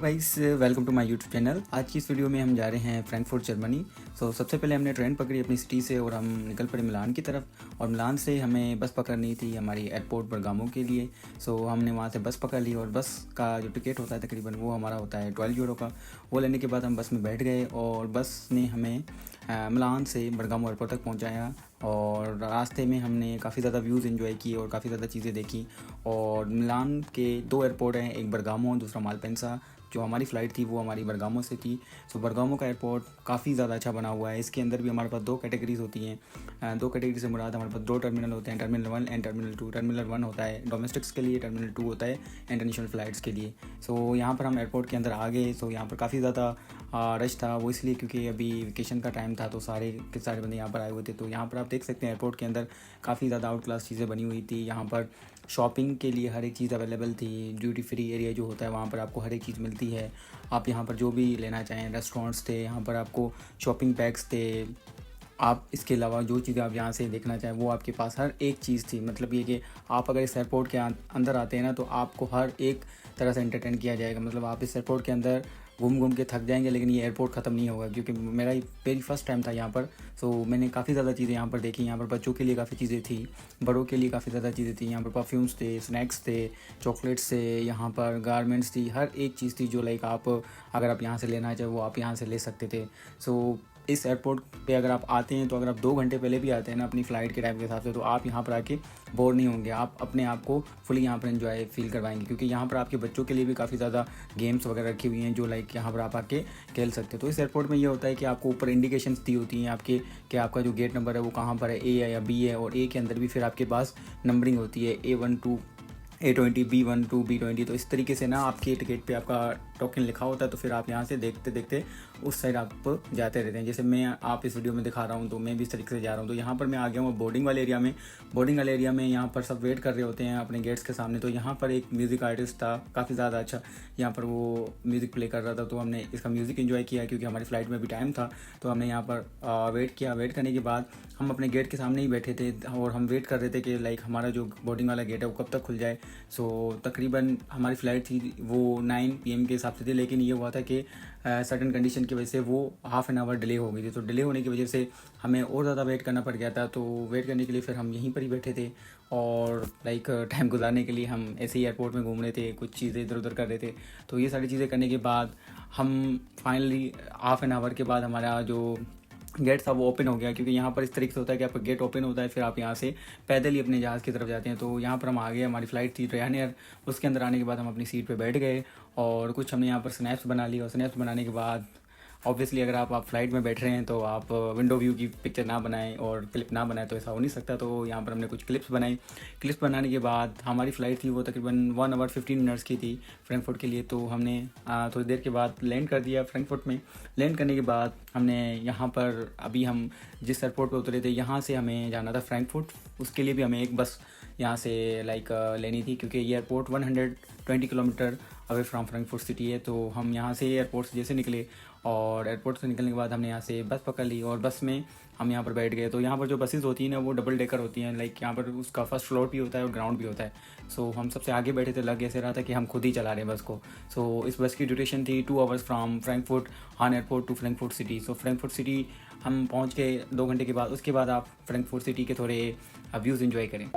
Guys, welcome to my YouTube channel. आज की इस वीडियो में हम जा रहे हैं फ्रैंकफर्ट जर्मनी। सबसे पहले हमने ट्रेन पकड़ी अपनी सिटी से और हम निकल पड़े मिलान की तरफ। और मिलान से हमें बस पकड़नी थी हमारी एयरपोर्ट बरगामो के लिए। हमने वहाँ से बस पकड़ ली और बस का जो टिकट होता है तकरीबन वो हमारा होता है 12 यूरो का। वो लेने के बाद हम बस में बैठ गए और बस ने हमें मिलान से बरगामो एयरपोर्ट तक पहुँचाया। और रास्ते में हमने काफ़ी ज़्यादा व्यूज़ एंजॉय किए और काफ़ी ज़्यादा चीज़ें देखी। और मिलान के 2 एयरपोर्ट हैं, एक बरगामो दूसरा मालपेंसा। जो हमारी फ़्लाइट थी वो हमारी बरगामो से थी। बरगामो का एयरपोर्ट काफ़ी ज़्यादा अच्छा बना हुआ है। इसके अंदर भी हमारे पास 2 कैटेगरीज़ होती हैं। 2 कैटेगरी से मुराद हमारे पास 2 टर्मिनल होते हैं, टर्मिनल 1 एंड टर्मिनल 2। टर्मिनल 1 होता है डोमेस्टिक्स के लिए, टर्मिनल 2 होता है इंटरनेशनल फ़्लाइट्स के लिए। यहाँ पर हम एयरपोर्ट के अंदर आ गए। यहाँ पर काफ़ी ज़्यादा रश था। वो इसलिए क्योंकि अभी वेकेशन का टाइम था तो सारे के सारे बंदे यहाँ पर आए हुए थे। यहाँ पर आप देख सकते हैं एयरपोर्ट के अंदर काफ़ी ज़्यादा आउट क्लास चीज़ें बनी हुई थी। यहाँ पर शॉपिंग के लिए हर एक चीज़ अवेलेबल थी। ड्यूटी फ्री एरिया जो होता है वहाँ पर आपको हर एक चीज़ मिलती है। आप यहाँ पर जो भी लेना चाहें, रेस्टोरेंट्स थे, यहाँ पर आपको शॉपिंग बैग्स थे। आप इसके अलावा जो चीज़ें आप यहाँ से देखना चाहें वो आपके पास हर एक चीज़ थी। मतलब ये कि आप अगर इस एयरपोर्ट के अंदर आते हैं ना तो आपको हर एक तरह से एंटरटेन किया जाएगा। मतलब आप इस एयरपोर्ट के अंदर घूम घूम के थक जाएंगे, लेकिन ये एयरपोर्ट ख़त्म नहीं होगा। क्योंकि मेरा मेरी फ़र्स्ट टाइम था यहाँ पर। मैंने काफ़ी ज़्यादा चीज़ें यहाँ पर देखी। यहाँ पर बच्चों के लिए काफ़ी चीज़ें थी, बड़ों के लिए काफ़ी ज़्यादा चीज़ें थी। यहाँ पर परफ्यूम्स थे, स्नैक्स थे, चॉकलेट्स थे, यहाँ पर गारमेंट्स थी, हर एक चीज़ थी जो लाइक आप अगर आप यहाँ से लेना चाहे वो आप यहाँ से ले सकते थे। इस एयरपोर्ट पे अगर आप आते हैं तो अगर आप 2 घंटे पहले भी आते हैं ना अपनी फ़्लाइट के टाइम के हिसाब से, तो आप यहाँ पर आके बोर नहीं होंगे। आप अपने आप को फुली यहाँ पर एंजॉय फील करवाएंगे। क्योंकि यहाँ पर आपके बच्चों के लिए भी काफ़ी ज़्यादा गेम्स वगैरह रखी हुई हैं जो लाइक यहाँ पर आप आके खेल सकते हैं। तो इस एयरपोर्ट में ये होता है कि आपको ऊपर इंडिकेशंस दी होती हैं आपके कि आपका जो गेट नंबर है वो कहाँ पर है, ए है या बी है। और ए के अंदर भी फिर आपके पास नंबरिंग होती है, A12 A20 B12 B20। तो इस तरीके से ना आपके टिकट पे आपका टोकन लिखा होता है। तो फिर आप यहाँ से देखते देखते उस साइड आप जाते रहते हैं। जैसे मैं आप इस वीडियो में दिखा रहा हूँ तो मैं भी इस तरीके से जा रहा हूँ। तो यहाँ पर मैं आ गया हूँ बोर्डिंग वाले एरिया में। बोर्डिंग वाले एरिया में यहाँ पर सब वेट कर रहे होते हैं अपने गेट्स के सामने। तो यहाँ पर एक म्यूज़िक आर्टिस्ट था, काफ़ी ज़्यादा अच्छा यहाँ पर वो म्यूज़िक प्ले कर रहा था। तो हमने इसका म्यूज़िक एंजॉय किया क्योंकि हमारी फ़्लाइट में भी टाइम था। तो हमने यहाँ पर वेट किया। वेट करने के बाद हम अपने गेट के सामने ही बैठे थे और हम वेट कर रहे थे कि लाइक हमारा जो बोर्डिंग वाला गेट है वो कब तक खुल जाए। तकरीबन हमारी फ़्लाइट थी वो 9 PM के हिसाब से थी। लेकिन ये हुआ था कि सर्टन कंडीशन की वजह से वो हाफ़ एन आवर डिले हो गई थी। तो डिले होने की वजह से हमें और ज़्यादा वेट करना पड़ गया था। तो वेट करने के लिए फिर हम यहीं पर ही बैठे थे और लाइक टाइम गुजारने के लिए हम ऐसे ही एयरपोर्ट में घूम रहे थे, कुछ चीज़ें इधर उधर कर रहे थे। तो ये सारी चीज़ें करने के बाद हम फाइनली हाफ़ एन आवर के बाद हमारा जो गेट था वो ओपन हो गया। क्योंकि यहाँ पर इस तरीके से होता है कि आपका गेट ओपन होता है, फिर आप यहाँ से पैदल ही अपने जहाज़ की तरफ जाते हैं। तो यहाँ पर हम आ गए, हमारी फ़्लाइट थी रयान। उसके अंदर आने के बाद हम अपनी सीट पे बैठ गए और कुछ हमने यहाँ पर स्नैप्स बना ली। और स्नैप्स बनाने के बाद ऑब्वियसली अगर आप फ़्लाइट में बैठ रहे हैं तो आप विंडो व्यू की पिक्चर ना बनाएं और क्लिप ना बनाएं, तो ऐसा हो नहीं सकता। तो यहाँ पर हमने कुछ क्लिप्स बनाई। क्लिप्स बनाने के बाद हमारी फ़्लाइट थी वो तकरीबन 1 आवर 15 मिनट्स की थी फ्रैंकफर्ट के लिए। तो हमने थोड़ी देर के बाद लैंड कर दिया फ्रैंकफर्ट में। लैंड करने के बाद हमने यहाँ पर अभी हम जिस एयरपोर्ट पर उतरे थे यहाँ से हमें जाना था फ्रैंकफर्ट। उसके लिए भी हमें एक बस यहाँ से लाइक लेनी थी क्योंकि ये airport 120 kilometre away from Frankfurt city है। तो हम यहाँ से एयरपोर्ट से जैसे निकले और एयरपोर्ट से निकलने के बाद हमने यहाँ से बस पकड़ ली और बस में हम यहाँ पर बैठ गए। तो यहाँ पर जो बसेस होती हैं ना वो डबल डेकर होती हैं। लाइक यहाँ पर उसका फर्स्ट फ्लोर भी होता है और ग्राउंड भी होता है। हम सबसे आगे बैठे थे, लग ऐसे रहा था कि हम खुद ही चला रहे हैं बस को। इस बस की ड्यूरेशन थी 2 hours from Frankfurt Hahn airport to Frankfurt city. Frankfurt city हम पहुँच गए 2 घंटे के बाद। उसके बाद आप फ्रैंकफर्ट सिटी के थोड़े व्यूज़ इन्जॉय करें।